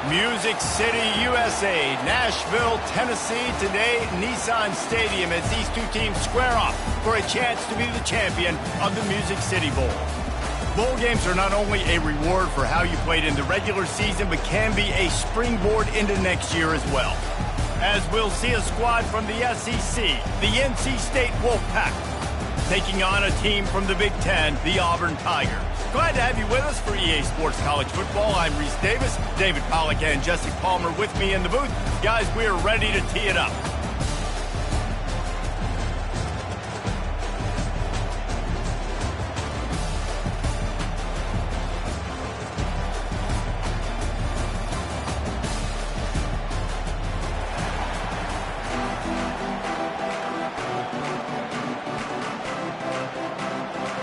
Music City, USA, Nashville, Tennessee. Today, Nissan Stadium as these two teams square off for a chance to be the champion of the Music City Bowl. Bowl games are not only a reward for how you played in the regular season, but can be a springboard into next year as well. As we'll see a squad from the SEC, the NC State Wolfpack, taking on a team from the Big Ten, the Auburn Tigers. Glad to have you with us for EA Sports College Football. I'm Reese Davis, David Pollack and Jesse Palmer with me in the booth. Guys, we are ready to tee it up.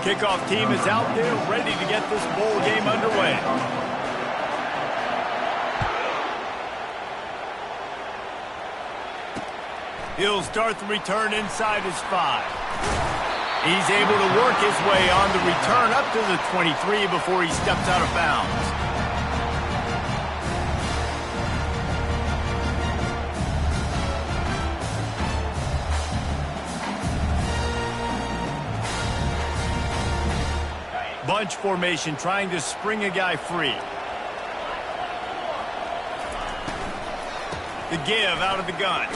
Kickoff team is out there ready to get this bowl game underway. He'll start the return inside his 5. He's able to work his way on the return up to the 23 before he steps out of bounds. Bunch formation, trying to spring a guy free. The give out of the gun.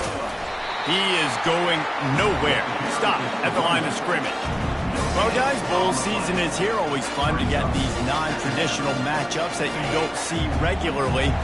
He is going nowhere. Stop at the line of scrimmage. Well, guys, bowl season is here. Always fun to get these non-traditional matchups that you don't see regularly.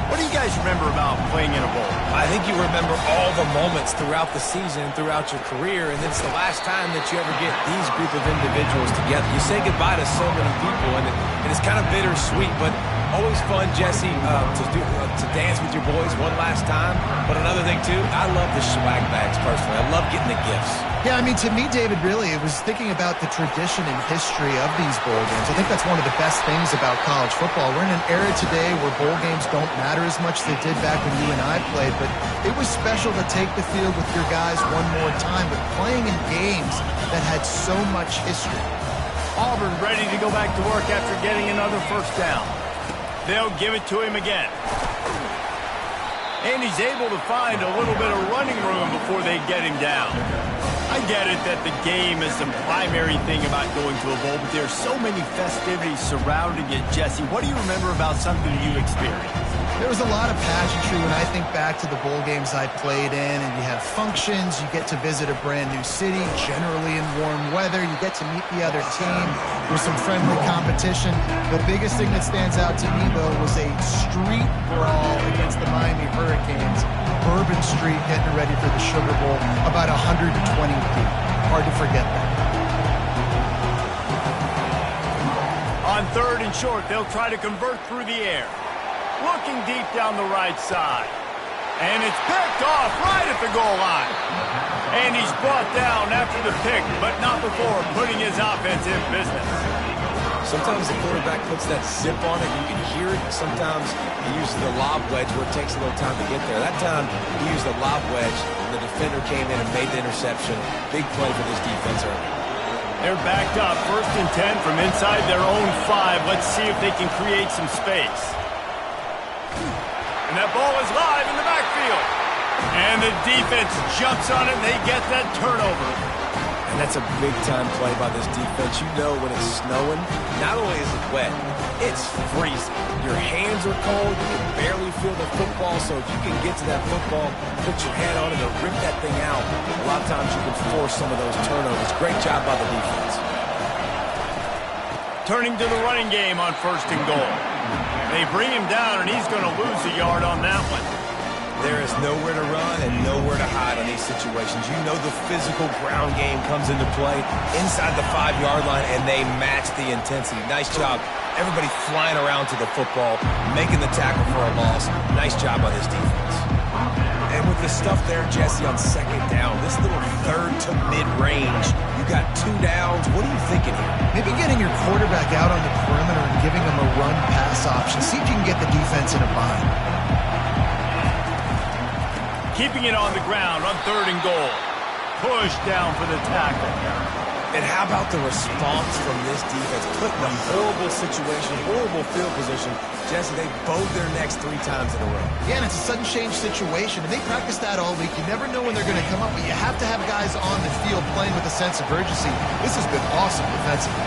What do you guys remember about playing in a bowl? I think you remember all the moments throughout the season, throughout your career, and it's the last time that you ever get these group of individuals together. You say goodbye to so many people, and it's kind of bittersweet, but always fun, Jesse, to dance with your boys one last time. But another thing, too, I love the swag bags, personally. I love getting the gifts. Yeah, I mean, to me, David, really, it was thinking about the tradition and history of these bowl games. I think that's one of the best things about college football. We're in an era today where bowl games don't matter as much as they did back when you and I played, but it was special to take the field with your guys one more time, but playing in games that had so much history. Auburn ready to go back to work after getting another first down. They'll give it to him again. And he's able to find a little bit of running room before they get him down. I get it that the game is the primary thing about going to a bowl, but there's so many festivities surrounding it, Jesse. What do you remember about something you experienced? There was a lot of pageantry when I think back to the bowl games I played in, and you have functions, you get to visit a brand new city, generally in warm weather, you get to meet the other team, there's some friendly competition. The biggest thing that stands out to me, though, was a street brawl against the Miami Hurricanes. Bourbon Street getting ready for the Sugar Bowl, about 120 feet. Hard to forget that. On third and short, they'll try to convert through the air. Looking deep down the right side. And it's picked off right at the goal line. And he's brought down after the pick, but not before putting his offense in business. Sometimes the quarterback puts that zip on it, you can hear it. Sometimes he uses the lob wedge where it takes a little time to get there. That time, he used the lob wedge, and the defender came in and made the interception. Big play for this defense early. They're backed up, 1st and 10 from inside their own 5. Let's see if they can create some space. And that ball is live in the backfield. And the defense jumps on it, and they get that turnover. And that's a big-time play by this defense. You know when it's snowing, not only is it wet, it's freezing. Your hands are cold, you can barely feel the football, so if you can get to that football, put your hand on it and rip that thing out, a lot of times you can force some of those turnovers. Great job by the defense. Turning to the running game on 1st and goal. They bring him down, and he's going to lose a yard on that one. There is nowhere to run and nowhere to hide in these situations. You know the physical ground game comes into play inside the 5-yard line, and they match the intensity. Nice job. Everybody flying around to the football, making the tackle for a loss. Nice job by this defense. And with the stuff there, Jesse, on 2nd down, this little third to mid-range, you got 2 downs. What are you thinking here? Maybe getting your quarterback out on the perimeter and giving him a run-pass option. See if you can get the defense in a bind. Keeping it on the ground on 3rd and goal. Push down for the tackle. And how about the response from this defense? Put in a horrible situation, horrible field position. Jesse, they bowed their necks 3 times in a row. Yeah, and it's a sudden change situation, and they practice that all week. You never know when they're going to come up, but you have to have guys on the field playing with a sense of urgency. This has been awesome defensively.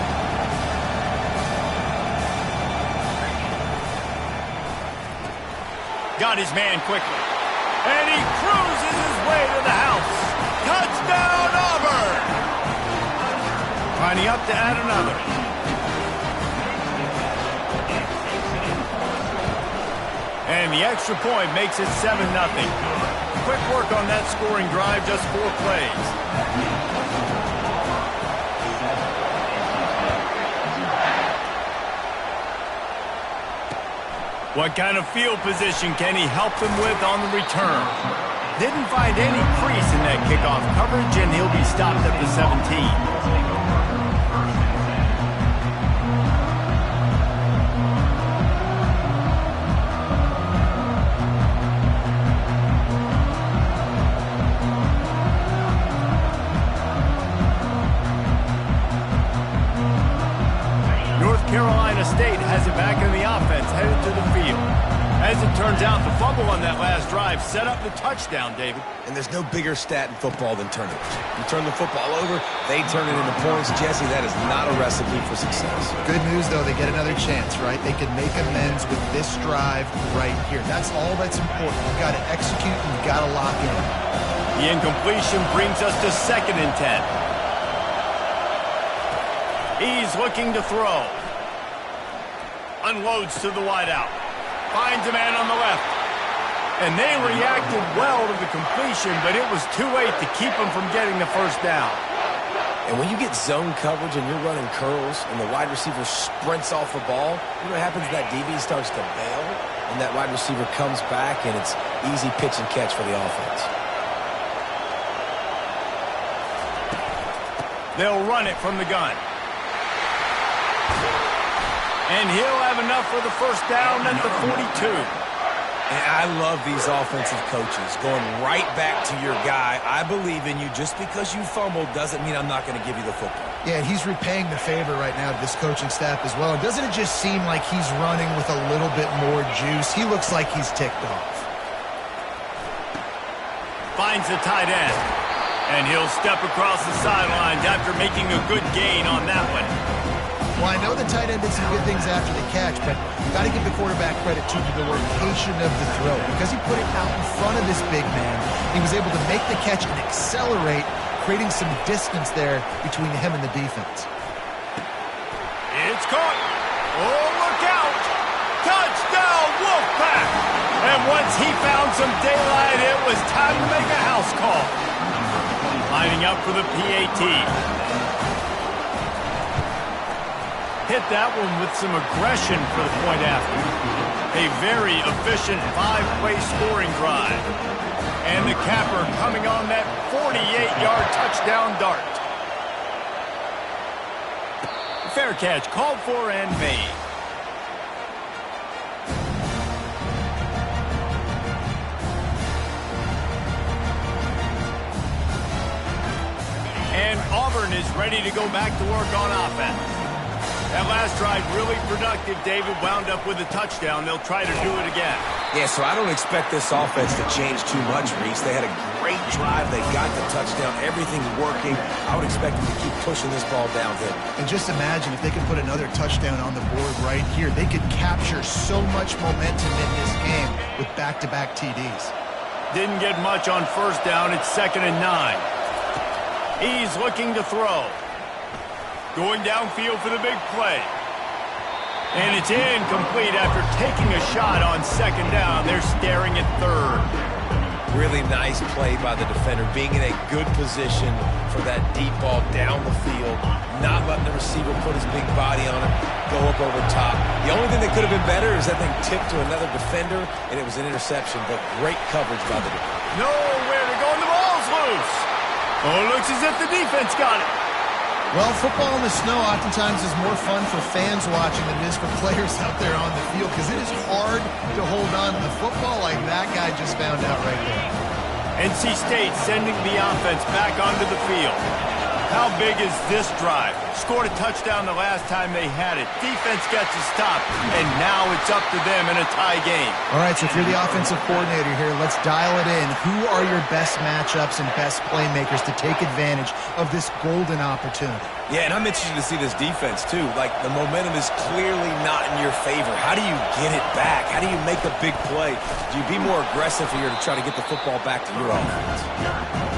Got his man quickly. And he cruises his way to the house. Touchdown, Auburn! Lining up to add another. And the extra point makes it 7-0. Quick work on that scoring drive, just 4 plays. What kind of field position can he help them with on the return? Didn't find any crease in that kickoff coverage, and he'll be stopped at the 17. Carolina State has it back in the offense, headed to the field. As it turns out, the fumble on that last drive set up the touchdown, David. And there's no bigger stat in football than turnovers. You turn the football over, they turn it into points. Jesse, that is not a recipe for success. Good news, though, they get another chance, right? They can make amends with this drive right here. That's all that's important. You've got to execute and you've got to lock in. The incompletion brings us to 2nd and 10. He's looking to throw. Unloads to the wideout. Finds a man on the left. And they reacted well to the completion, but it was too late to keep them from getting the first down. And when you get zone coverage and you're running curls and the wide receiver sprints off the ball, you know what happens? That DB starts to bail, and that wide receiver comes back, and it's easy pitch and catch for the offense. They'll run it from the gun. And he'll have enough for the first down at the 42. And I love these offensive coaches going right back to your guy. I believe in you. Just because you fumbled doesn't mean I'm not going to give you the football. Yeah, he's repaying the favor right now to this coaching staff as well. And doesn't it just seem like he's running with a little bit more juice? He looks like he's ticked off. Finds the tight end. And he'll step across the sidelines after making a good gain on that one. Well, I know the tight end did some good things after the catch, but you got to give the quarterback credit, too, to the location of the throw. Because he put it out in front of this big man, he was able to make the catch and accelerate, creating some distance there between him and the defense. It's caught. Oh, look out. Touchdown, Wolfpack. And once he found some daylight, it was time to make a house call. Lining up for the PAT. Hit that one with some aggression for the point after. A very efficient 5-play scoring drive. And the capper coming on that 48-yard touchdown dart. Fair catch called for and made. And Auburn is ready to go back to work on offense. That last drive really productive. David wound up with a touchdown. They'll try to do it again. Yeah, so I don't expect this offense to change too much, Reese. They had a great drive. They got the touchdown. Everything's working. I would expect them to keep pushing this ball downhill. And just imagine if they could put another touchdown on the board right here. They could capture so much momentum in this game with back-to-back TDs. Didn't get much on first down. It's 2nd and 9. He's looking to throw. Going downfield for the big play. And it's incomplete after taking a shot on 2nd down. They're staring at 3rd. Really nice play by the defender, being in a good position for that deep ball down the field, not letting the receiver put his big body on it, go up over top. The only thing that could have been better is that thing tipped to another defender, and it was an interception, but great coverage by the defender. Nowhere to go, and the ball's loose. Oh, it looks as if the defense got it. Well, football in the snow oftentimes is more fun for fans watching than it is for players out there on the field because it is hard to hold on to the football like that guy just found out right there. NC State sending the offense back onto the field. How big is this drive? Scored a touchdown the last time they had it. Defense gets a stop, and now it's up to them in a tie game. All right, so if you're the offensive coordinator here, let's dial it in. Who are your best matchups and best playmakers to take advantage of this golden opportunity? Yeah, and I'm interested to see this defense, too. Like, the momentum is clearly not in your favor. How do you get it back? How do you make a big play? Do you be more aggressive here to try to get the football back to your offense?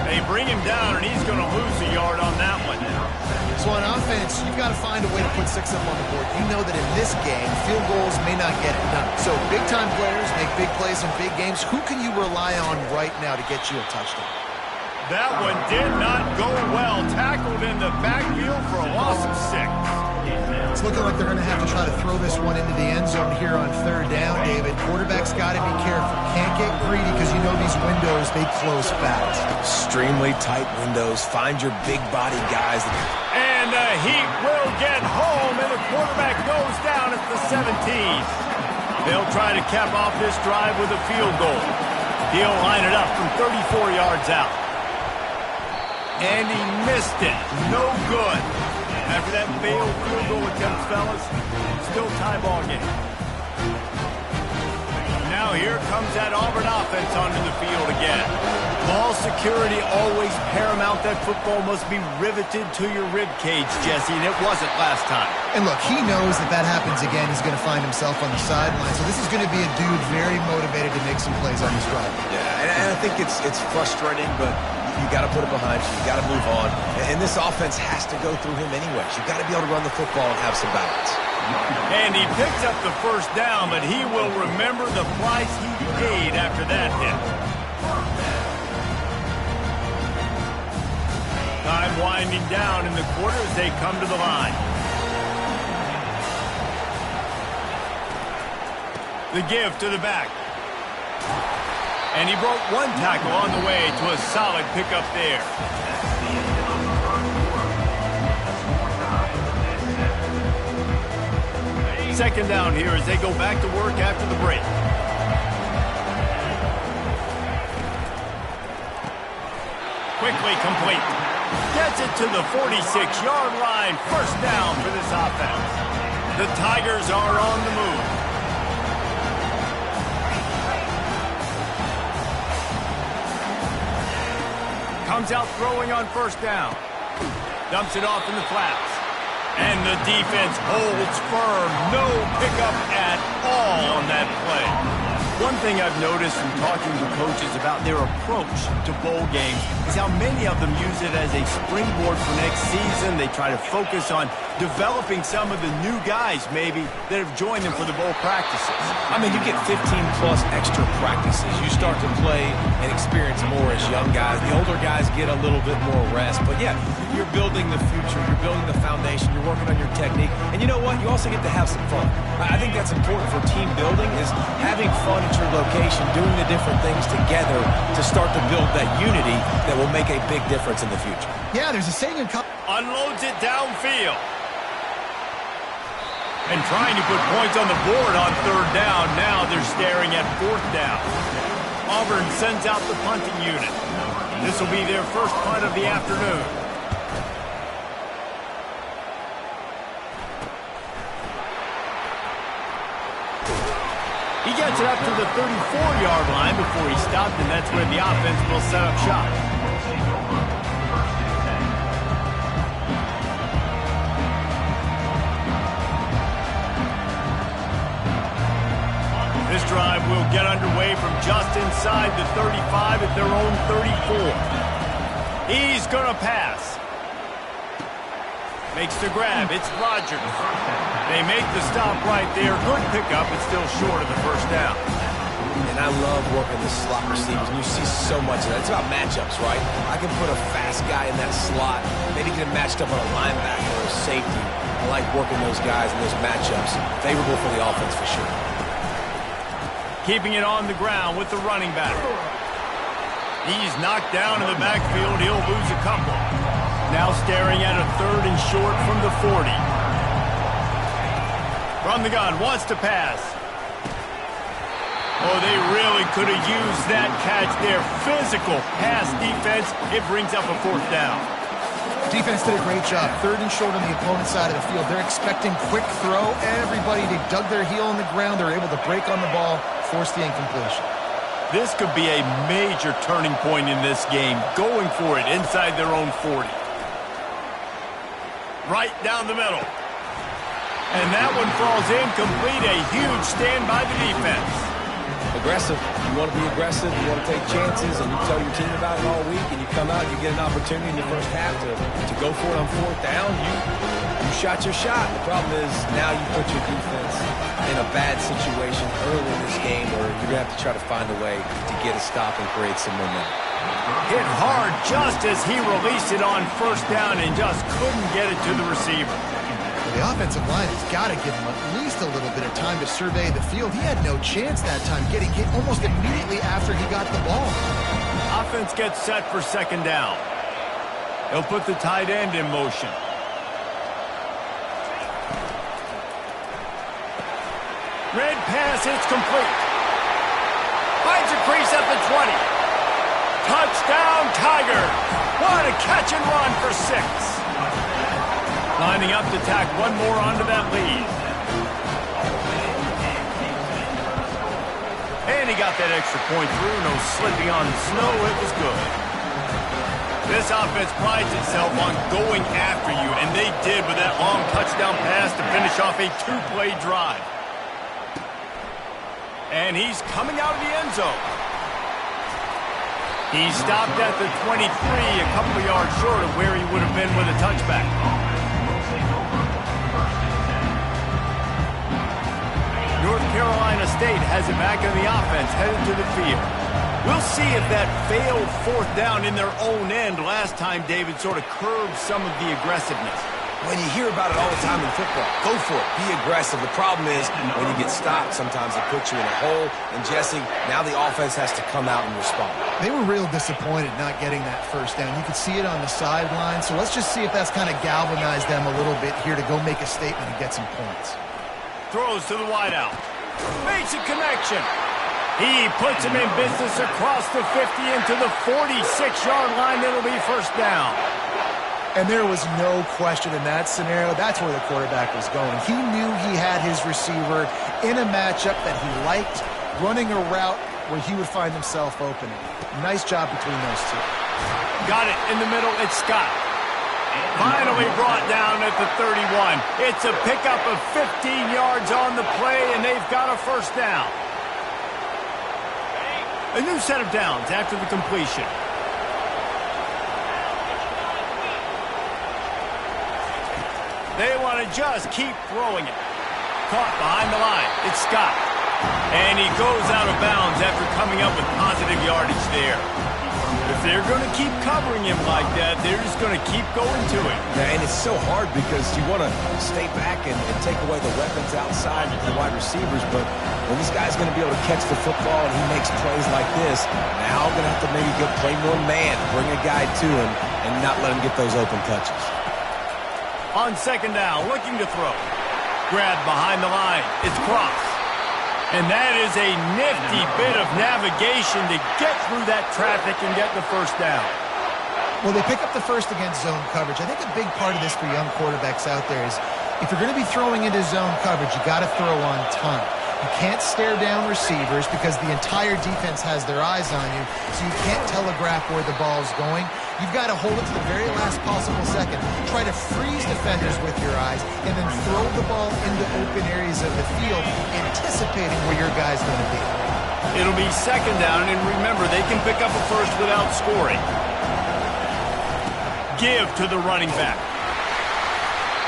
They bring him down, and he's going to lose a yard on that one. So on offense, you've got to find a way to put 6 up on the board. You know that in this game, field goals may not get it done. So big-time players make big plays in big games. Who can you rely on right now to get you a touchdown? That one did not go well. Tackled in the backfield for a loss of 6. It's looking like they're going to have to try to throw this one into the end zone here on 3rd down, David. Quarterback's got to be careful. Can't get greedy because you know these windows, they close fast. Extremely tight windows. Find your big body guys. And the Heat will get home, and the quarterback goes down at the 17. They'll try to cap off this drive with a field goal. He'll line it up from 34 yards out. And he missed it. No good. After that failed field goal attempt, fellas, still tie ball game. Now here comes that Auburn offense onto the field again. Ball security always paramount. That football must be riveted to your rib cage, Jesse, and it wasn't last time. And look, he knows that that happens again. He's going to find himself on the sideline. So this is going to be a dude very motivated to make some plays on this drive. Yeah, and I think it's frustrating, but you got to put it behind you. You got to move on. And this offense has to go through him anyways. You got to be able to run the football and have some balance. And he picks up the first down, but he will remember the price he paid after that hit. Time winding down in the quarter as they come to the line. The give to the back. And he broke one tackle on the way to a solid pickup there. Second down here as they go back to work after the break. Quickly complete. Gets it to the 46-yard line. First down for this offense. The Tigers are on the move. Comes out throwing on first down. Dumps it off in the flats. And the defense holds firm. No pickup at all on that play. One thing I've noticed from talking to coaches about their approach to bowl games is how many of them use it as a springboard for next season. They try to focus on developing some of the new guys, maybe, that have joined them for the bowl practices. I mean, you get 15-plus extra practices. You start to play and experience more as young guys. The older guys get a little bit more rest. But, yeah, you're building the future. You're building the foundation. You're working on your technique. And you know what? You also get to have some fun. I think that's important for team building is having fun at your location, doing the different things together to start to build that unity that will make a big difference in the future. Yeah, there's a saying in unloads it downfield. And trying to put points on the board on third down. Now they're staring at fourth down. Auburn sends out the punting unit. This will be their first punt of the afternoon. He gets it up to the 34-yard line before he stopped, and that's where the offense will set up shop. This drive will get underway from just inside the 35 at their own 34. He's going to pass. Makes the grab. It's Rodgers. They make the stop right there. Good pickup, but still short of the first down. And I love working the slot receivers, and you see so much of that. It's about matchups, right? I can put a fast guy in that slot, maybe get him matched up on a linebacker or a safety. I like working those guys in those matchups. Favorable for the offense for sure. Keeping it on the ground with the running back. He's knocked down in the backfield. He'll lose a couple. Now staring at a third and short from the 40. From the gun, wants to pass. Oh, they really could have used that catch there. Physical pass defense. It brings up a fourth down. Defense did a great job. 3rd and short on the opponent's side of the field. They're expecting quick throw. Everybody, they dug their heel in the ground. They're able to break on the ball, force the incompletion. This could be a major turning point in this game, going for it inside their own 40. Right down the middle. And that one falls incomplete. A huge stand by the defense. Aggressive. You want to be aggressive. You want to take chances, and you tell your team about it all week, and you come out and you get an opportunity in the first half to go for it on 4th down. You shot your shot. The problem is now you put your defense in a bad situation early in this game where you're going to have to try to find a way to get a stop and create some momentum. Hit hard just as he released it on 1st down and just couldn't get it to the receiver. The offensive line has got to give him at least a little bit of time to survey the field. He had no chance that time, getting hit almost immediately after he got the ball. Offense gets set for 2nd down. He'll put the tight end in motion. Red pass, it's complete. Finds a crease at the 20. Touchdown, Tigers. What a catch and run for 6. Lining up to tack one more onto that lead. And he got that extra point through. No slipping on the snow. It was good. This offense prides itself on going after you, and they did with that long touchdown pass to finish off a 2-play drive. And he's coming out of the end zone. He stopped at the 23, a couple of yards short of where he would have been with a touchback. North Carolina State has it back on the offense, headed to the field. We'll see if that failed 4th down in their own end last time, David, sort of curbed some of the aggressiveness. When you hear about it all the time in football, go for it. Be aggressive. The problem is when you get stopped, sometimes it puts you in a hole. And, Jesse, now the offense has to come out and respond. They were real disappointed not getting that 1st down. You could see it on the sideline. So let's just see if that's kind of galvanized them a little bit here to go make a statement and get some points. Throws to the wideout. Makes a connection. He puts him in business across the 50 into the 46-yard line. It'll be 1st down. And there was no question in that scenario. That's where the quarterback was going. He knew he had his receiver in a matchup that he liked, running a route where he would find himself opening. Nice job between those two. Got it in the middle. It's Scott. Finally brought down at the 31. It's a pickup of 15 yards on the play, and they've got a 1st down. A new set of downs after the completion. They want to just keep throwing it. Caught behind the line. It's Scott. And he goes out of bounds after coming up with positive yardage there. If they're going to keep covering him like that, they're just going to keep going to it. Yeah, and it's so hard because you want to stay back and take away the weapons outside the wide receivers, but when this guy's going to be able to catch the football and he makes plays like this, now going to have to maybe go play more man, bring a guy to him, and not let him get those open touches. On 2nd down, looking to throw. Grabbed behind the line. It's Cross. And that is a nifty bit of navigation to get through that traffic and get the 1st down. Well, they pick up the 1st against zone coverage. I think a big part of this for young quarterbacks out there is if you're going to be throwing into zone coverage, you got to throw on time. You can't stare down receivers because the entire defense has their eyes on you, so you can't telegraph where the ball's going. You've got to hold it to the very last possible second. Try to freeze defenders with your eyes, and then throw the ball into open areas of the field, anticipating where your guy's going to be. It'll be 2nd down, and remember, they can pick up a 1st without scoring. Give to the running back.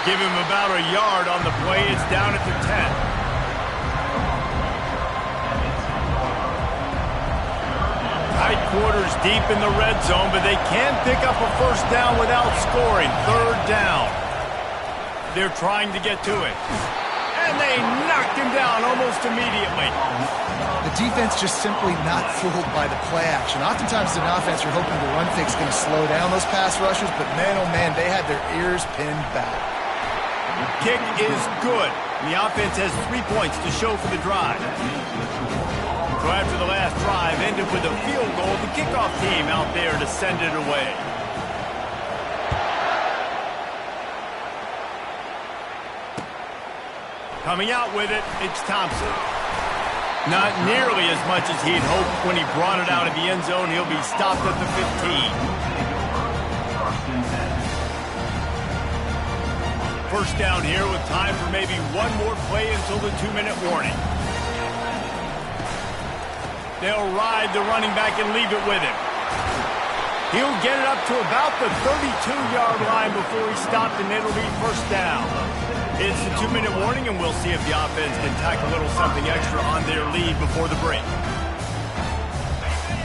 Give him about a yard on the play. It's down at the 10. Tight quarters deep in the red zone, but they can pick up a 1st down without scoring. 3rd down. They're trying to get to it. And they knocked him down almost immediately. The defense just simply not fooled by the play action. Oftentimes in offense, you're hoping the run fake's going to slow down those pass rushers, but man, oh man, they had their ears pinned back. Kick is good. The offense has 3 points to show for the drive. So after the last drive ended with a field goal, the kickoff team out there to send it away. Coming out with it, it's Thompson. Not nearly as much as he'd hoped when he brought it out of the end zone. He'll be stopped at the 15. First down here with time for maybe one more play until the 2-minute warning. They'll ride the running back and leave it with him. He'll get it up to about the 32-yard line before he's stopped, and it'll be first down. It's the 2-minute warning, and we'll see if the offense can tack a little something extra on their lead before the break.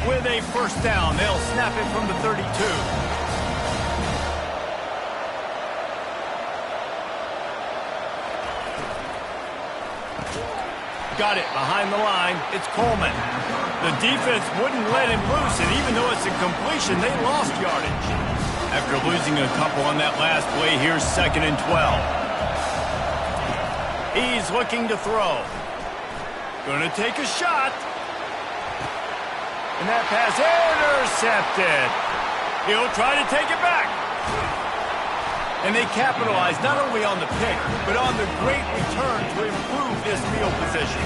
With a first down, they'll snap it from the 32. Got it behind the line. It's Coleman. The defense wouldn't let him loose, and even though it's a completion, they lost yardage. After losing a couple on that last play, here's 2nd and 12. He's looking to throw. Gonna take a shot. And that pass intercepted. He'll try to take it back. And they capitalize not only on the pick, but on the great return to improve this field position.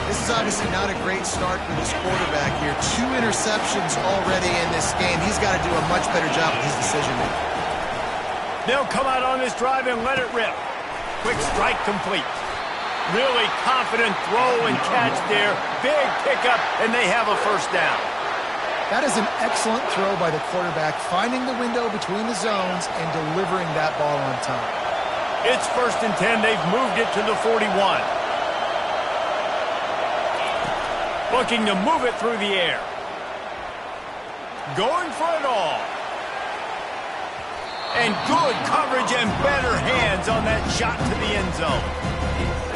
This is obviously not a great start for this quarterback here. 2 interceptions already in this game. He's got to do a much better job with his decision-making. They'll come out on this drive and let it rip. Quick strike complete. Really confident throw and catch there. Big pickup, and they have a first down. That is an excellent throw by the quarterback, finding the window between the zones and delivering that ball on time. It's 1st and 10. They've moved it to the 41. Looking to move it through the air. Going for it all. And good coverage and better hands on that shot to the end zone.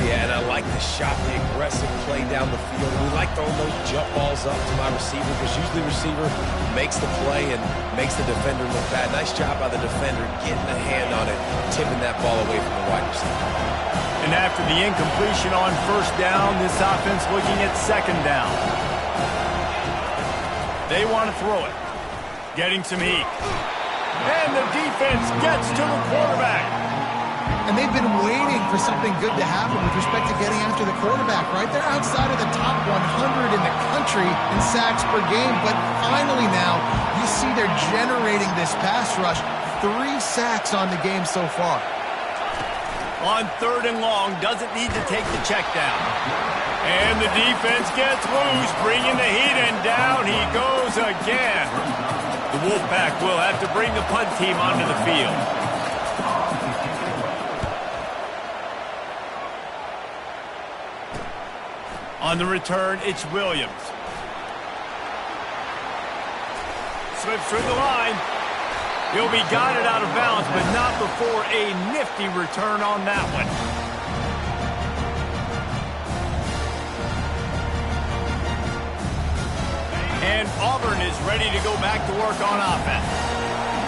Yeah, and I like the shot, the aggressive play down the field. We like throwing those jump balls up to my receiver because usually the receiver makes the play and makes the defender look bad. Nice job by the defender getting a hand on it, tipping that ball away from the wide receiver. And after the incompletion on first down, this offense looking at 2nd down. They want to throw it. Getting some heat. And the defense gets to the quarterback. And they've been waiting for something good to happen with respect to getting after the quarterback, right? They're outside of the top 100 in the country in sacks per game, but finally now you see they're generating this pass rush. 3 sacks on the game so far. On 3rd and long, doesn't need to take the check down. And the defense gets loose, bringing the heat, and down he goes again. The Wolfpack will have to bring the punt team onto the field. On the return, it's Williams. Slips through the line. He'll be guided out of bounds, but not before a nifty return on that one. And Auburn is ready to go back to work on offense.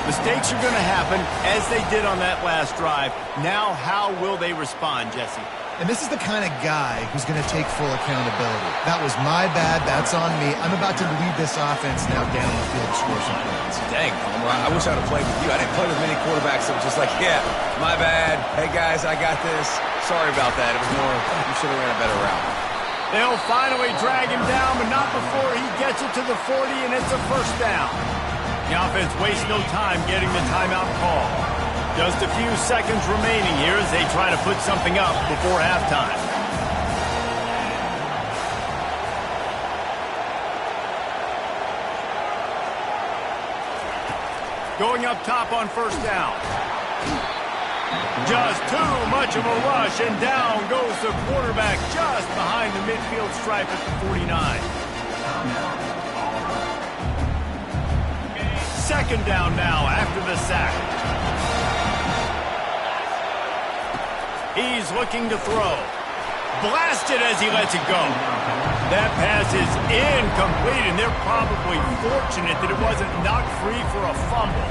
Mistakes are going to happen, as they did on that last drive. Now, how will they respond, Jesse? And this is the kind of guy who's going to take full accountability. That was my bad. That's on me. I'm about to lead this offense now down the field to score some points. Dang, Palmer, I wish I'd have played with you. I didn't play with many quarterbacks that were just like, yeah, my bad. Hey, guys, I got this. Sorry about that. It was more, you should have ran a better route. They'll finally drag him down, but not before he gets it to the 40, and it's a first down. The offense wastes no time getting the timeout call. Just a few seconds remaining here as they try to put something up before halftime. Going up top on first down. Just too much of a rush, and down goes the quarterback just behind the midfield stripe at the 49. Second down now after the sack. He's looking to throw. Blasted as he lets it go. That pass is incomplete, and they're probably fortunate that it wasn't knocked free for a fumble.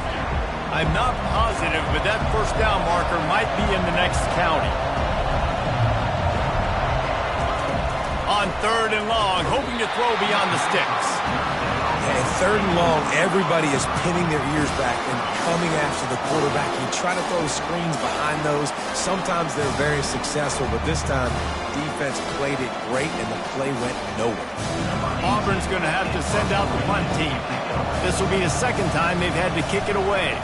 I'm not positive, but that first down marker might be in the next county. On 3rd and long, hoping to throw beyond the sticks. And third and long, everybody is pinning their ears back and coming after the quarterback. You try to throw screens behind those. Sometimes they're very successful, but this time, defense played it great, and the play went nowhere. Auburn's going to have to send out the punt team. This will be the second time they've had to kick it away.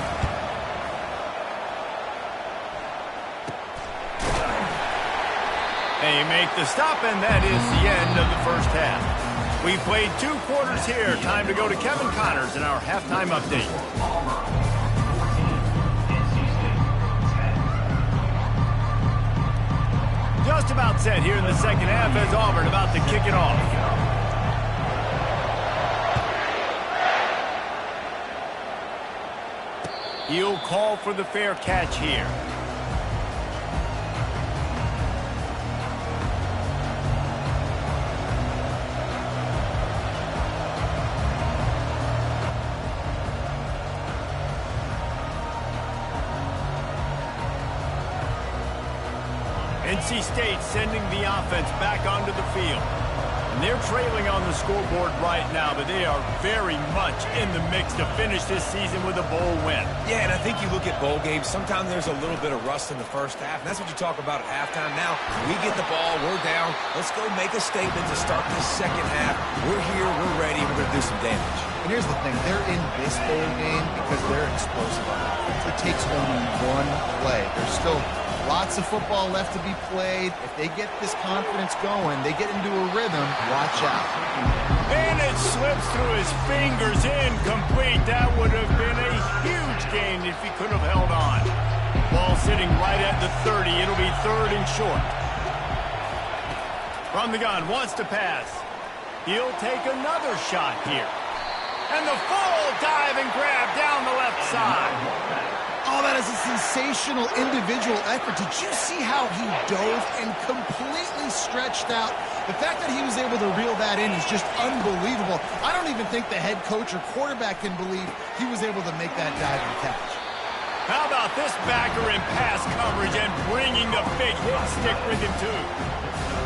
They make the stop, and that is the end of the first half. We played 2 quarters here. Time to go to Kevin Connors in our halftime update. Just about set here in the second half as Auburn about to kick it off. He'll call for the fair catch here. NC State sending the offense back onto the field. And they're trailing on the scoreboard right now, but they are very much in the mix to finish this season with a bowl win. Yeah, and I think you look at bowl games, sometimes there's a little bit of rust in the first half, and that's what you talk about at halftime. Now, we get the ball, we're down. Let's go make a statement to start this second half. We're here, we're ready, we're going to do some damage. And here's the thing, they're in this bowl game because they're explosive on offense. It takes only one play. There's still lots of football left to be played. If they get this confidence going, they get into a rhythm, watch out. And it slips through his fingers, incomplete. That would have been a huge gain if he could have held on. Ball sitting right at the 30. It'll be 3rd and short. From the gun, wants to pass. He'll take another shot here. And the full dive and grab down the left side. Oh, that is a sensational individual effort. Did you see how he dove and completely stretched out? The fact that he was able to reel that in is just unbelievable. I don't even think the head coach or quarterback can believe he was able to make that dive and catch. How about this backer in pass coverage and bringing the big hit stick with him, too?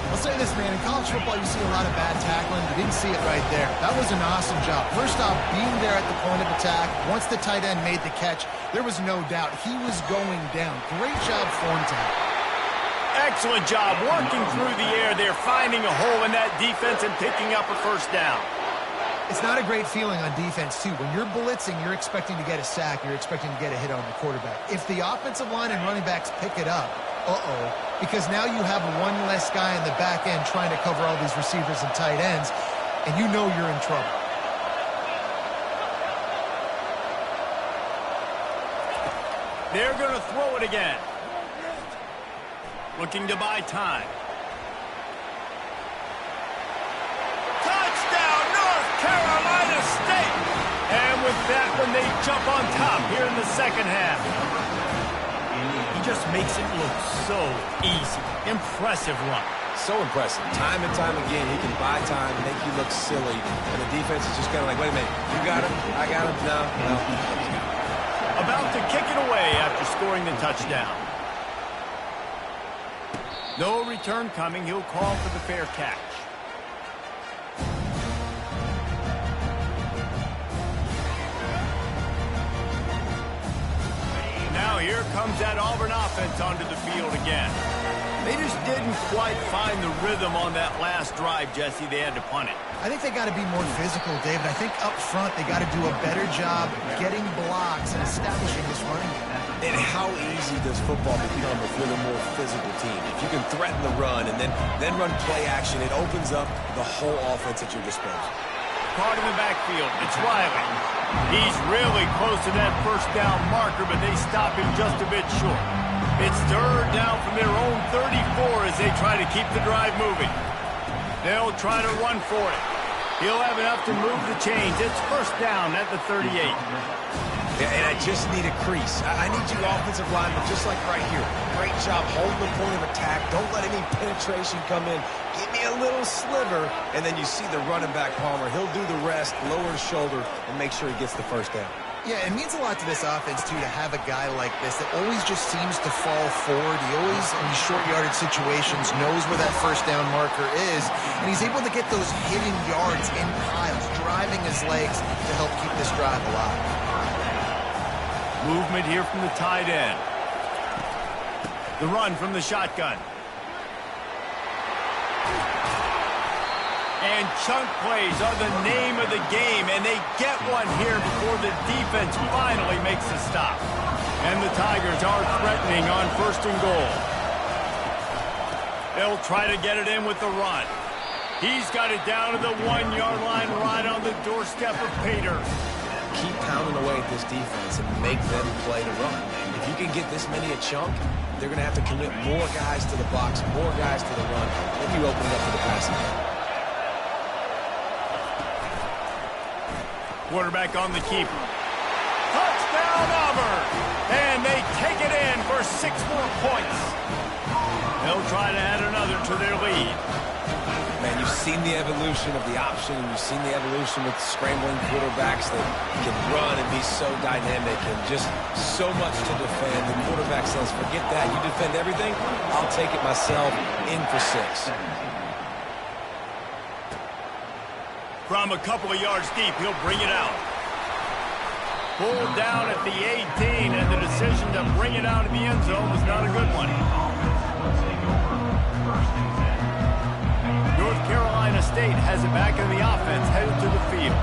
I'll say this, man. In college football, you see a lot of bad tackling. You didn't see it right there. That was an awesome job. First off, being there at the point of attack. Once the tight end made the catch, there was no doubt he was going down. Great job form tackle. Excellent job working through the air there, finding a hole in that defense and picking up a first down. It's not a great feeling on defense, too. When you're blitzing, you're expecting to get a sack. You're expecting to get a hit on the quarterback. If the offensive line and running backs pick it up, because now you have one less guy in the back end trying to cover all these receivers and tight ends, and you know you're in trouble. They're going to throw it again. Looking to buy time. Touchdown, North Carolina State! And with that one, they jump on top here in the second half. He just makes it look so easy. Impressive run. So impressive. Time and time again, he can buy time, make you look silly, and the defense is just kind of like, wait a minute, you got him, I got him, no. About to kick it away after scoring the touchdown. No return coming. He'll call for the fair catch. Now here comes that Auburn offense onto the field again. They just didn't quite find the rhythm on that last drive, Jesse. They had to punt it. I think they got to be more physical, David. I think up front they got to do a better job getting blocks and establishing this running game. And how easy does football become if you're the more physical team? If you can threaten the run and then run play action, it opens up the whole offense at your disposal. Caught in the backfield. It's Riley. He's really close to that first down marker, but they stop him just a bit short. It's 3rd down from their own 34 as they try to keep the drive moving. They'll try to run for it. He'll have enough to move the chains. It's 1st down at the 38. Yeah, and I just need a crease. I need you offensive linemen, just like right here. Great job holding the point of attack. Don't let any penetration come in. Give me a little sliver, and then you see the running back, Palmer. He'll do the rest, lower his shoulder, and make sure he gets the first down. Yeah, it means a lot to this offense, too, to have a guy like this that always just seems to fall forward. He always, in these short yardage situations, knows where that first down marker is, and he's able to get those hitting yards in piles, drive driving his legs to help keep this drive alive. Movement here from the tight end. The run from the shotgun. And chunk plays are the name of the game, and they get one here before the defense finally makes a stop. And the Tigers are threatening on 1st and goal. They'll try to get it in with the run. He's got it down to the 1-yard line right on the doorstep of Pater. Keep pounding away at this defense and make them play the run. If you can get this many a chunk, they're going to have to commit more guys to the box, more guys to the run. Then you open it up for the passing game. Quarterback on the keeper. Touchdown, Auburn! And they take it in for 6 more points. They'll try to add another to their lead. Man, you've seen the evolution of the option, and you've seen the evolution with scrambling quarterbacks that can run and be so dynamic and just so much to defend. The quarterback says, forget that. You defend everything, I'll take it myself. In for 6. From a couple of yards deep, he'll bring it out. Pulled down at the 18, and the decision to bring it out of the end zone was not a good one. North Carolina State has it back in the offense, headed to the field.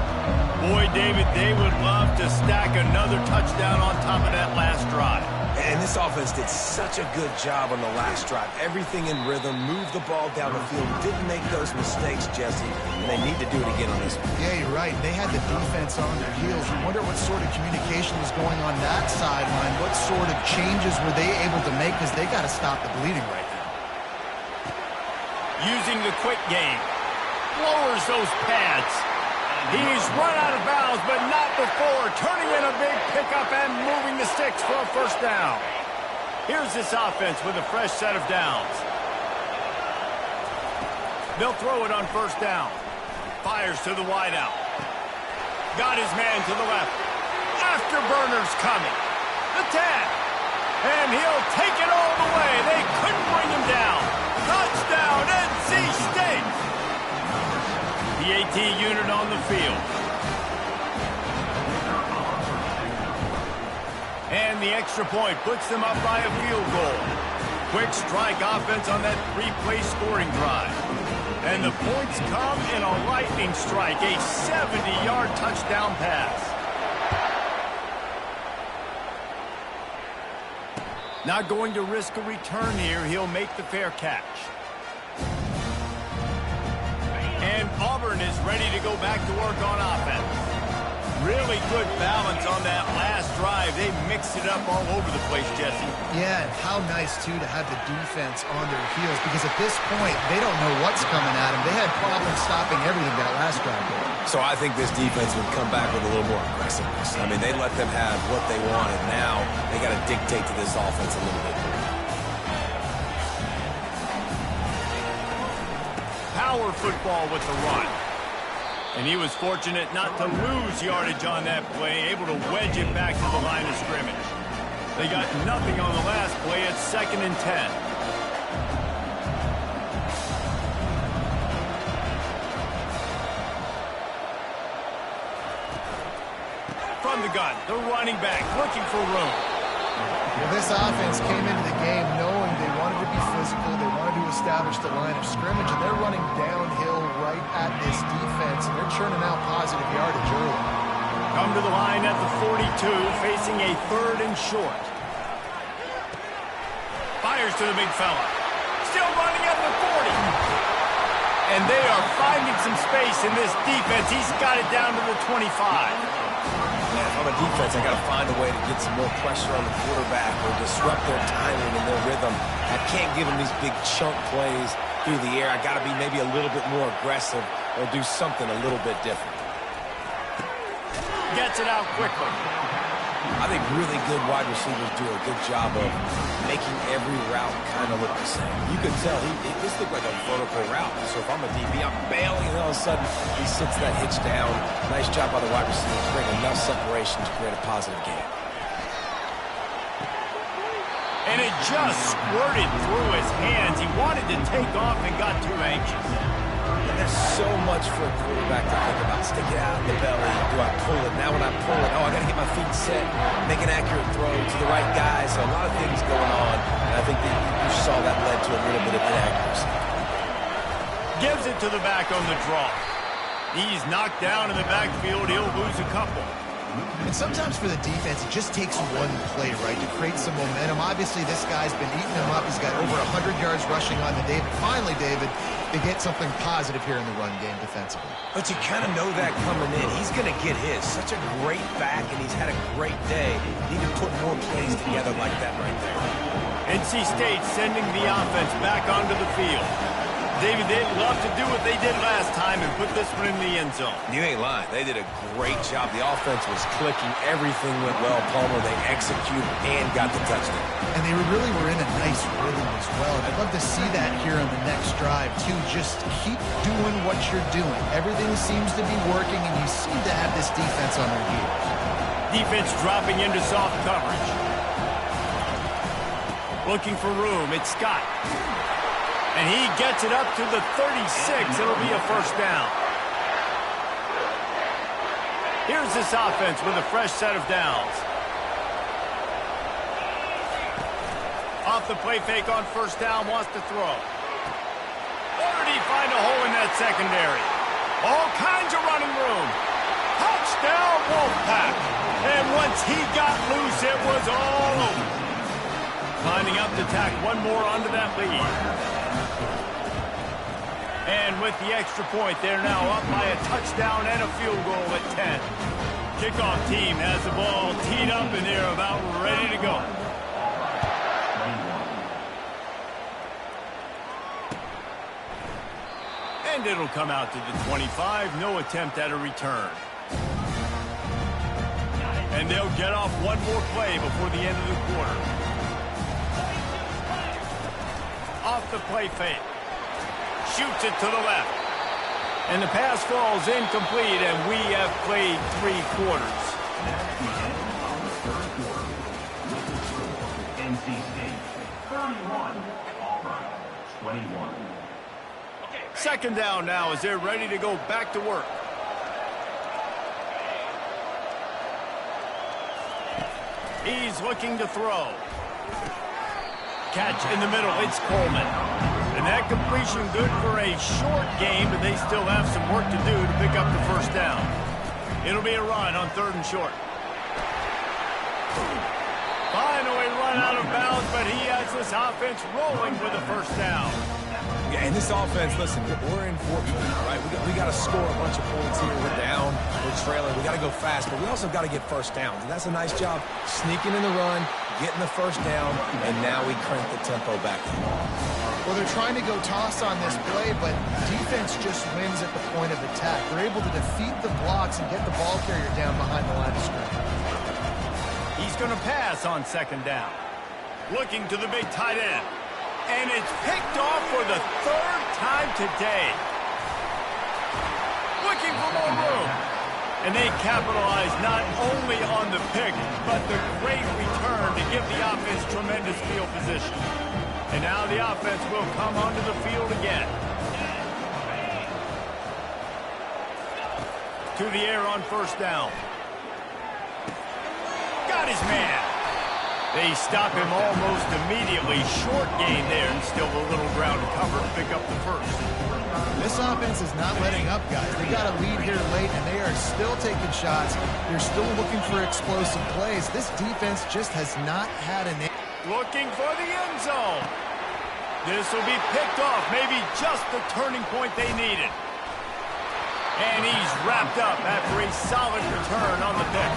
Boy, David, they would love to stack another touchdown on top of that last drive. And this offense did such a good job on the last drive. Everything in rhythm, moved the ball down the field, didn't make those mistakes, Jesse, and they need to do it again on this one. Yeah, you're right. They had the defense on their heels. You wonder what sort of communication was going on that sideline. What sort of changes were they able to make, because they got to stop the bleeding right now. Using the quick game. Lowers those pads. He's run out of bounds, but not before. Turning in a big pickup and moving the sticks for a 1st down. Here's this offense with a fresh set of downs. They'll throw it on 1st down. Fires to the wideout. Got his man to the left. Afterburner's coming. The 10. And he'll take it all the way. They couldn't bring him down. Touchdown, NC State. The AT unit on the field. And the extra point puts them up by a field goal. Quick strike offense on that 3-play scoring drive. And the points come in a lightning strike, a 70-yard touchdown pass. Not going to risk a return here. He'll make the fair catch. And Auburn is ready to go back to work on offense. Really good balance on that last drive. They mixed it up all over the place, Jesse. Yeah, and how nice, too, to have the defense on their heels, because at this point, they don't know what's coming at them. They had problems stopping everything that last drive. So I think this defense would come back with a little more aggressiveness. I mean, they let them have what they wanted. Now they got to dictate to this offense a little bit more. Power football with the run. And he was fortunate not to lose yardage on that play, able to wedge it back to the line of scrimmage. They got nothing on the last play at 2nd and 10. From the gun, the running back looking for room. Well, this offense came into the game knowing they wanted to be physical, they wanted to establish the line of scrimmage, and they're running downhill right at this defense, and they're churning out positive yardage early. Come to the line at the 42, facing a 3rd and short. Fires to the big fella. Still running at the 40. And they are finding some space in this defense. He's got it down to the 25. Man, if I'm a defense, I got to find a way to get some more pressure on the quarterback or disrupt their timing and their rhythm. I can't give them these big chunk plays through the air. I got to be maybe a little bit more aggressive or do something a little bit different. Gets it out quickly. I think really good wide receivers do a good job of making every route kind of look the same. You could tell this looked like a vertical route. So if I'm a DB, I'm bailing, and all of a sudden he sits that hitch down. Nice job by the wide receiver to bring enough separation to create a positive game. And it just squirted through his hands. He wanted to take off and got too anxious. There's so much for a quarterback to think about. Stick it out in the belly. Do I pull it? Now when I pull it, I got to get my feet set, make an accurate throw to the right guy. So a lot of things going on, and I think that you saw that led to a little bit of inaccuracy. Gives it to the back on the draw. He's knocked down in the backfield. He'll lose a couple. And sometimes for the defense, it just takes one play, right, to create some momentum. Obviously, this guy's been eating him up. He's got over 100 yards rushing on the day. But finally, David, they get something positive here in the run game defensively. But you kind of know that coming in. He's going to get his. Such a great back, and he's had a great day. Need to put more plays together like that right there. NC State sending the offense back onto the field. David, they'd love to do what they did last time and put this one in the end zone. You ain't lying. They did a great job. The offense was clicking. Everything went well. Palmer, they executed and got the touchdown. And they really were in a nice rhythm as well. I'd love to see that here on the next drive, too. Just keep doing what you're doing. Everything seems to be working, and you seem to have this defense on their heels. Defense dropping into soft coverage. Looking for room. It's Scott. And he gets it up to the 36. It'll be a first down. Here's this offense with a fresh set of downs. Off the play fake on first down, wants to throw. Or did he find a hole in that secondary? All kinds of running room. Touchdown, Wolfpack. And once he got loose, it was all over. Lining up to tack one more onto that lead. And with the extra point, they're now up by a touchdown and a field goal at 10. Kickoff team has the ball teed up, and they're about ready to go. And it'll come out to the 25. No attempt at a return. And they'll get off one more play before the end of the quarter. Off the play fake. Shoots it to the left. And the pass falls incomplete, and we have played 3 quarters. NC State 31, Auburn 21. Second down now as they're ready to go back to work. He's looking to throw. Catch in the middle. It's Coleman. And that completion good for a short game, but they still have some work to do to pick up the first down. It'll be a run on 3rd and short. Finally run out of bounds, but he has this offense rolling with a first down. Yeah, and this offense, listen, we're in fortune, right? We got to score a bunch of points here. We're down, we're trailing. We got to go fast, but we also got to get first downs. And that's a nice job sneaking in the run, getting the first down, and now we crank the tempo back. Well, they're trying to go toss on this play, but defense just wins at the point of attack. They're able to defeat the blocks and get the ball carrier down behind the line of scrimmage. He's going to pass on 2nd down. Looking to the big tight end. And it's picked off for the 3rd time today. Looking for more room. And they capitalize not only on the pick, but the great return to give the offense tremendous field position. And now the offense will come onto the field again. To the air on first down. Got his man. They stop him almost immediately. Short gain there, and still a little ground to cover to pick up the first. This offense is not letting up, guys. They got a lead here late, and they are still taking shots. They're still looking for explosive plays. This defense just has not had an... Looking for the end zone. This will be picked off. Maybe just the turning point they needed. And he's wrapped up after a solid return on the pick.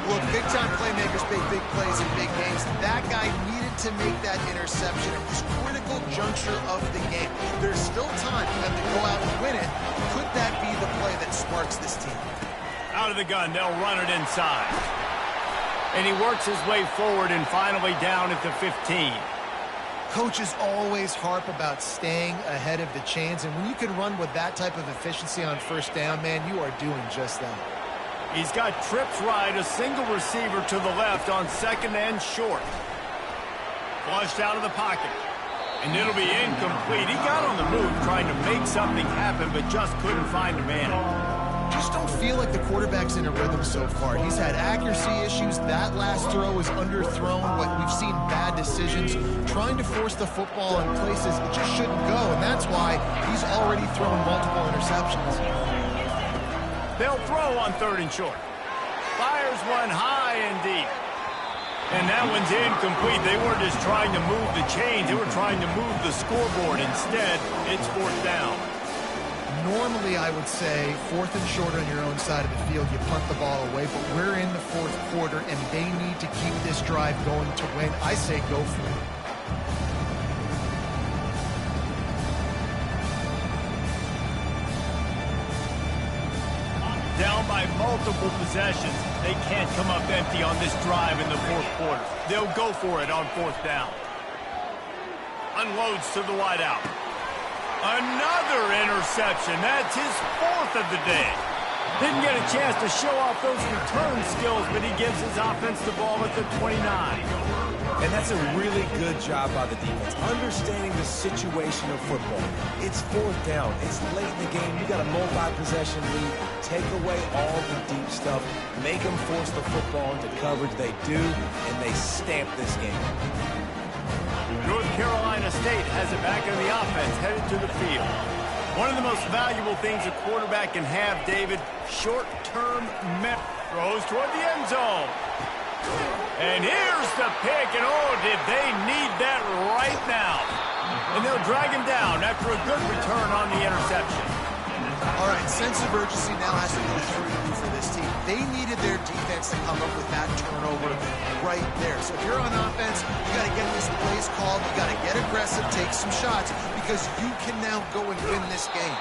Look, big-time playmakers make big plays in big games. That guy needed to make that interception at this critical juncture of the game. There's still time for them to go out and win it. Could that be the play that sparks this team? Out of the gun, they'll run it inside. And he works his way forward and finally down at the 15. Coaches always harp about staying ahead of the chains, and when you can run with that type of efficiency on first down, man, you are doing just that. He's got trips right, a single receiver to the left on 2nd and short. Flushed out of the pocket. And it'll be incomplete. He got on the move trying to make something happen, but just couldn't find a man. Just don't feel like the quarterback's in a rhythm so far. He's had accuracy issues. That last throw was underthrown. But we've seen bad decisions, trying to force the football in places it just shouldn't go. And that's why he's already thrown multiple interceptions. They'll throw on 3rd and short. Fires one high and deep. And that one's incomplete. They weren't just trying to move the chains. They were trying to move the scoreboard. Instead, it's 4th down. Normally, I would say 4th and short on your own side of the field, you punt the ball away. But we're in the 4th quarter, and they need to keep this drive going to win. I say go for it. Down by multiple possessions. They can't come up empty on this drive in the 4th quarter. They'll go for it on 4th down. Unloads to the wideout. Another interception. That's his 4th of the day. Didn't get a chance to show off those return skills, but he gives his offense the ball at the 29. And that's a really good job by the defense, understanding the situation of football. It's 4th down. It's late in the game. You got a multi-possession lead. Take away all the deep stuff. Make them force the football into coverage. They do, and they stamp this game. North Carolina State has it back in the offense, headed to the field. One of the most valuable things a quarterback can have, David, short-term throws toward the end zone. And here's the pick, and oh, did they need that right now. And they'll drag him down after a good return on the interception. All right, sense of urgency now has to go through for this team. They needed their defense to come up with that turnover right there. So if you're on offense, you got to get these plays called. You got to get aggressive, take some shots, because you can now go and win this game.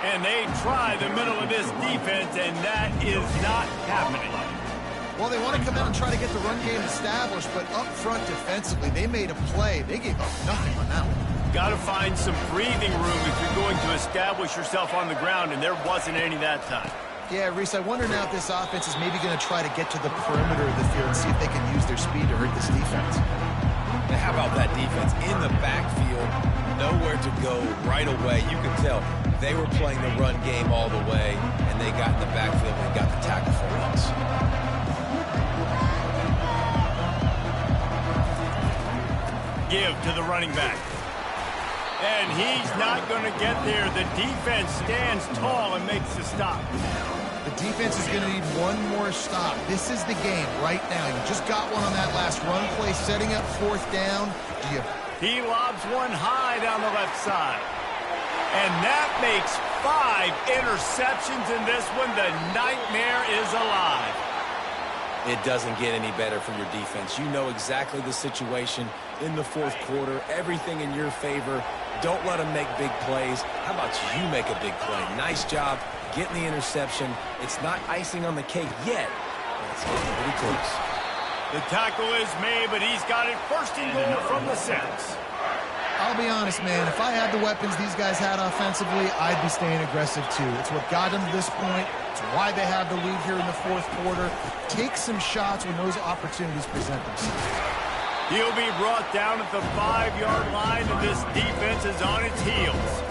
And they try the middle of this defense, and that is not happening. Well, they want to come out and try to get the run game established, but up front defensively, they made a play. They gave up nothing on that one. Got to find some breathing room if you're going to establish yourself on the ground, and there wasn't any that time. Yeah, Reese, I wonder now if this offense is maybe going to try to get to the perimeter of the field and see if they can use their speed to hurt this defense. Now, how about that defense in the backfield, nowhere to go right away. You can tell they were playing the run game all the way, and they got in the backfield and got the tackle for once. Give to the running back. And he's not going to get there. The defense stands tall and makes the stop. The defense is going to need one more stop. This is the game right now. You just got one on that last run play, setting up 4th down. He lobs one high down the left side. And that makes 5 interceptions in this one. The nightmare is alive. It doesn't get any better for your defense. You know exactly the situation in the 4th quarter. Everything in your favor. Don't let them make big plays. How about you make a big play? Nice job getting the interception. It's not icing on the cake yet, but it's getting pretty close. The tackle is made, but he's got it 1st and goal from the 6. I'll be honest, man. If I had the weapons these guys had offensively, I'd be staying aggressive too. It's what got them to this point. It's why they have the lead here in the 4th quarter. Take some shots when those opportunities present themselves. He'll be brought down at the 5-yard line, and this defense is on its heels.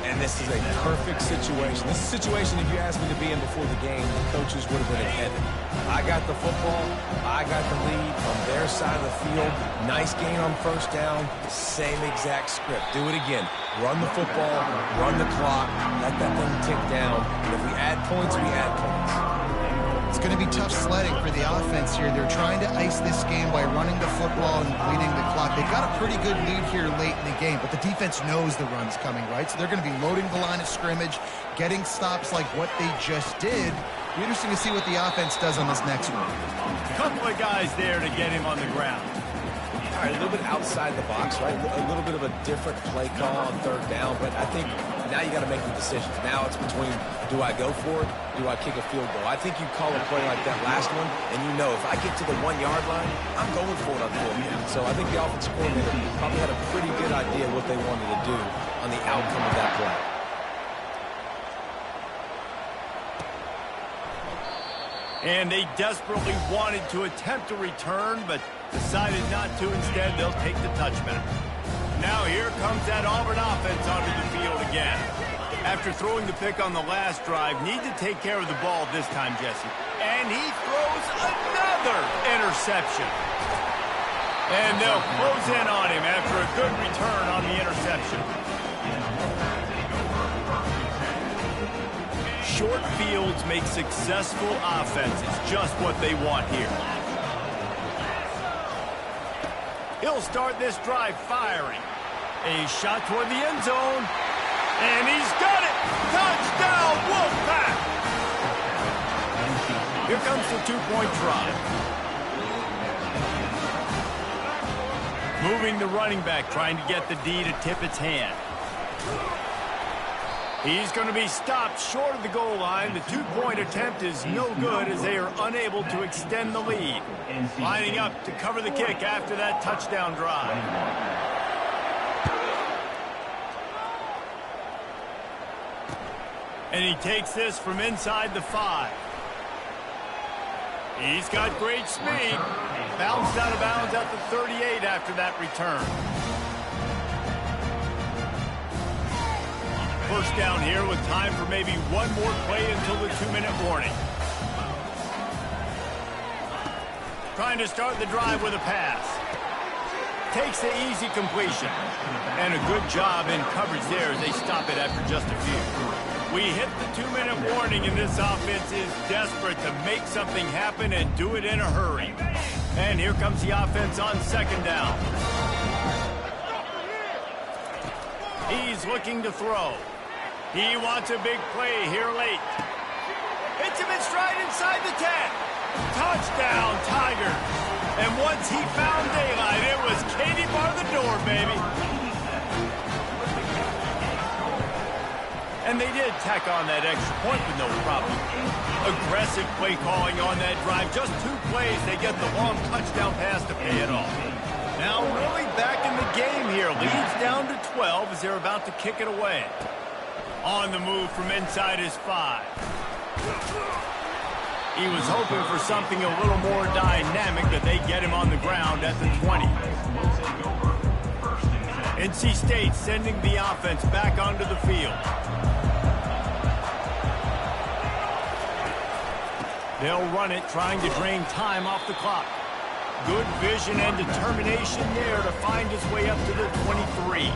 And this is a perfect situation. This is a situation, if you asked me to be in before the game, the coaches would have been in heaven. I got the football. I got the lead on their side of the field. Nice gain on 1st down. Same exact script. Do it again. Run the football, run the clock, let that thing tick down. And if we add points, we add points. It's going to be tough sledding for the offense here. They're trying to ice this game by running the football and bleeding the clock. They've got a pretty good lead here late in the game, but the defense knows the run's coming, right? So they're going to be loading the line of scrimmage, getting stops like what they just did. It'll be interesting to see what the offense does on this next one. A couple of guys there to get him on the ground. All right, a little bit outside the box, right? A little bit of a different play call on 3rd down, but I think now you got to make the decisions. Now it's between, do I go for it? Do I kick a field goal? I think you call a play like that last one, and you know if I get to the 1-yard line, I'm going for it on 4th down. So I think the offensive coordinator probably had a pretty good idea what they wanted to do on the outcome of that play. And they desperately wanted to attempt a return, but decided not to. Instead, they'll take the touchback. Now here comes that Auburn offense onto the field again. After throwing the pick on the last drive, need to take care of the ball this time, Jesse. And he throws another interception. And they'll close in on him after a good return on the interception. Short fields make successful offenses, just what they want here. He'll start this drive firing. A shot toward the end zone. And he's got it! Touchdown, Wolfpack! Here comes the two-point try. Moving the running back, trying to get the D to tip its hand. He's going to be stopped short of the goal line. The two-point attempt is no good as they are unable to extend the lead. Lining up to cover the kick after that touchdown drive. And he takes this from inside the 5. He's got great speed. Bounced out of bounds at the 38 after that return. First down here with time for maybe one more play until the 2-minute warning. Trying to start the drive with a pass. Takes the easy completion. And a good job in coverage there as they stop it after just a few. We hit the 2-minute warning, and this offense is desperate to make something happen and do it in a hurry. And here comes the offense on second down. He's looking to throw. He wants a big play here late. Hits him in stride inside the 10. Touchdown, Tigers. And once he found daylight, it was Katie bar the door, baby. And they did tack on that extra point with no problem. Aggressive play calling on that drive. Just 2 plays, they get the long touchdown pass to pay it off. Now really back in the game here. Leads down to 12 as they're about to kick it away. On the move from inside his 5. He was hoping for something a little more dynamic, but they get him on the ground at the 20. NC State sending the offense back onto the field. They'll run it, trying to drain time off the clock. Good vision and determination there to find his way up to the 23.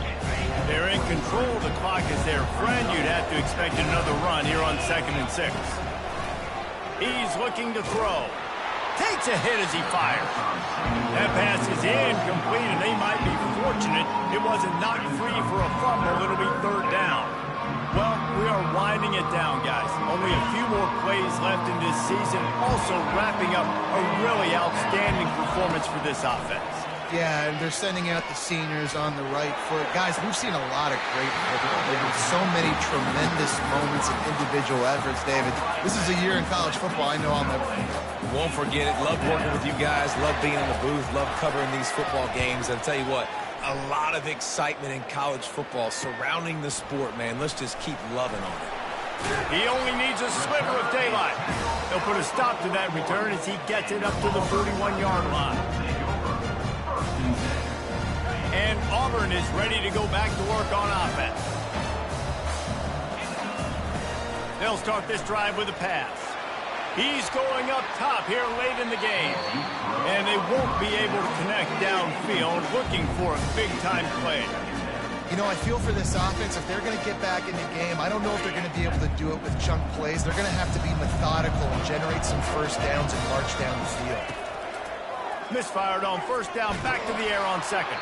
They're in control of the clock as their friend. You'd have to expect another run here on 2nd and 6. He's looking to throw. Takes a hit as he fires. That pass is incomplete, and they might be fortunate it wasn't knocked free for a fumble. It'll be 3rd down. Well, we are winding it down, guys. Only a few more plays left in this season. Also wrapping up a really outstanding performance for this offense. Yeah, and they're sending out the seniors on the right foot. Guys, we've seen a lot of great football. There have been so many tremendous moments of individual efforts, David. This is a year in college football I know I'll never forget. Won't forget it. Love working with you guys. Love being in the booth. Love covering these football games. And I'll tell you what, a lot of excitement in college football surrounding the sport, man. Let's just keep loving on it. He only needs a sliver of daylight. They'll put a stop to that return as he gets it up to the 31-yard line. And Auburn is ready to go back to work on offense. They'll start this drive with a pass. He's going up top here late in the game. And they won't be able to connect downfield, looking for a big-time play. You know, I feel for this offense, if they're going to get back in the game, I don't know if they're going to be able to do it with chunk plays. They're going to have to be methodical and generate some first downs and march down the field. Misfired on first down, back to the air on 2nd.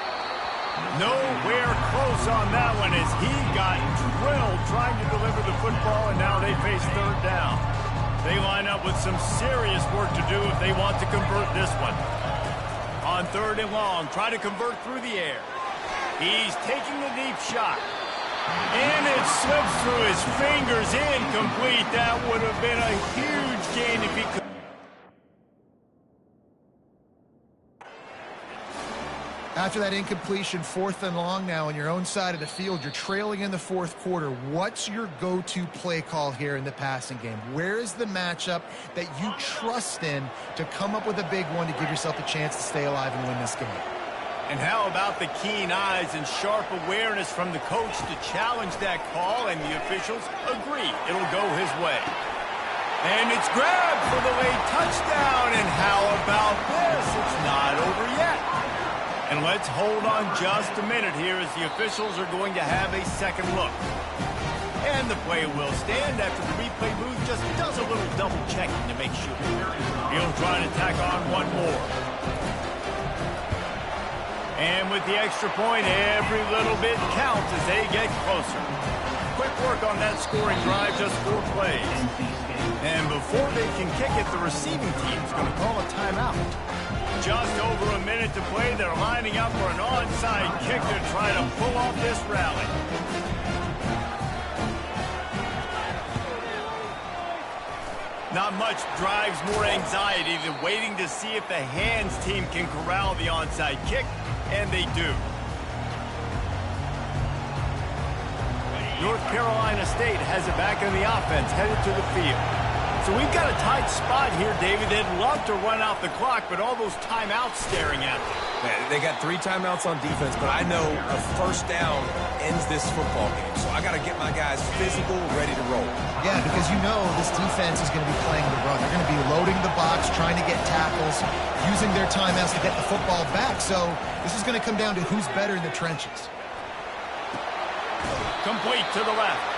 Nowhere close on that one as he got drilled trying to deliver the football, and now they face 3rd down. They line up with some serious work to do if they want to convert this one. On 3rd and long, try to convert through the air. He's taking the deep shot. And it slips through his fingers, incomplete. That would have been a huge gain if he could. After that incompletion, 4th and long now on your own side of the field, you're trailing in the 4th quarter. What's your go-to play call here in the passing game? Where is the matchup that you trust in to come up with a big one to give yourself a chance to stay alive and win this game? And how about the keen eyes and sharp awareness from the coach to challenge that call, and the officials agree it'll go his way. And it's grabbed for the late touchdown, and how about this? It's not over yet. And let's hold on just a minute here as the officials are going to have a second look. And the play will stand after the replay booth just does a little double checking to make sure. He'll try to tack on one more. And with the extra point, every little bit counts as they get closer. Quick work on that scoring drive, just 4 plays. And before they can kick it, the receiving team's going to call a timeout. Just over a minute to play, they're lining up for an onside kick to try to pull off this rally. Not much drives more anxiety than waiting to see if the hands team can corral the onside kick, and they do. North Carolina State has it back in the offense, headed to the field. So we've got a tight spot here, David. They'd love to run out the clock, but all those timeouts staring at them. Man, they got 3 timeouts on defense, but I know a first down ends this football game. So I got to get my guys physical, ready to roll. Yeah, because you know this defense is going to be playing the run. They're going to be loading the box, trying to get tackles, using their timeouts to get the football back. So this is going to come down to who's better in the trenches. Complete to the left.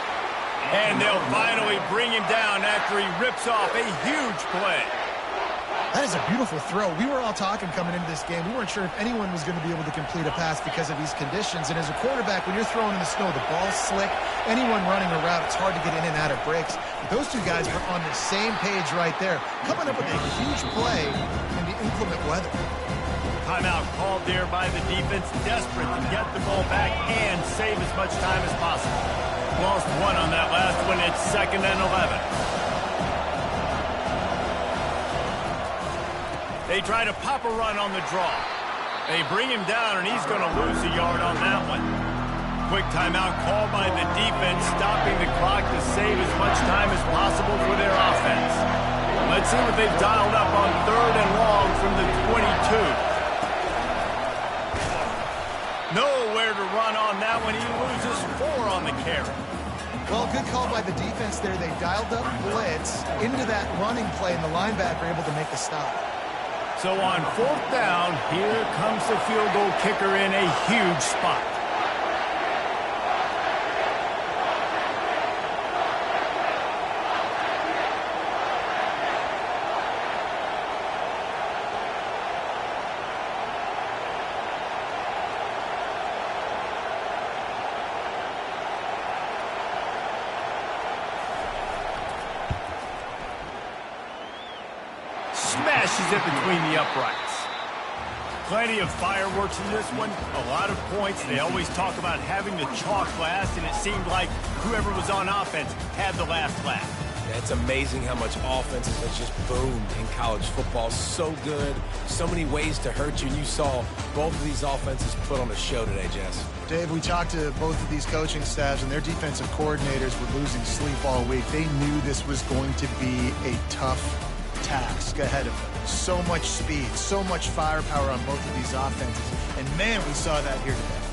And they'll finally bring him down after he rips off a huge play. That is a beautiful throw. We were all talking coming into this game. We weren't sure if anyone was going to be able to complete a pass because of these conditions. And as a quarterback, when you're throwing in the snow, the ball's slick. Anyone running a route, it's hard to get in and out of breaks. But those 2 guys were on the same page right there, coming up with a huge play in the inclement weather. Timeout called there by the defense, desperate to get the ball back and save as much time as possible. Lost 1 on that last one. It's 2nd and 11. They try to pop a run on the draw. They bring him down, and he's going to lose a yard on that one. Quick timeout called by the defense, stopping the clock to save as much time as possible for their offense. Let's see what they've dialed up on 3rd and long from the 22. Nowhere to run on that one. He loses 4 on the carry. Well, good call by the defense there. They dialed up blitz into that running play, and the linebacker able to make the stop. So on 4th down, here comes the field goal kicker in a huge spot. Smashes it between the uprights. Plenty of fireworks in this one, a lot of points. They always talk about having the chalk last, and it seemed like whoever was on offense had the last laugh. Yeah, it's amazing how much offenses have just boomed in college football. So good, so many ways to hurt you, and you saw both of these offenses put on a show today, Jess. Dave, we talked to both of these coaching staffs, and their defensive coordinators were losing sleep all week. They knew this was going to be a tough task ahead of them. So much speed, so much firepower on both of these offenses. And man, we saw that here today.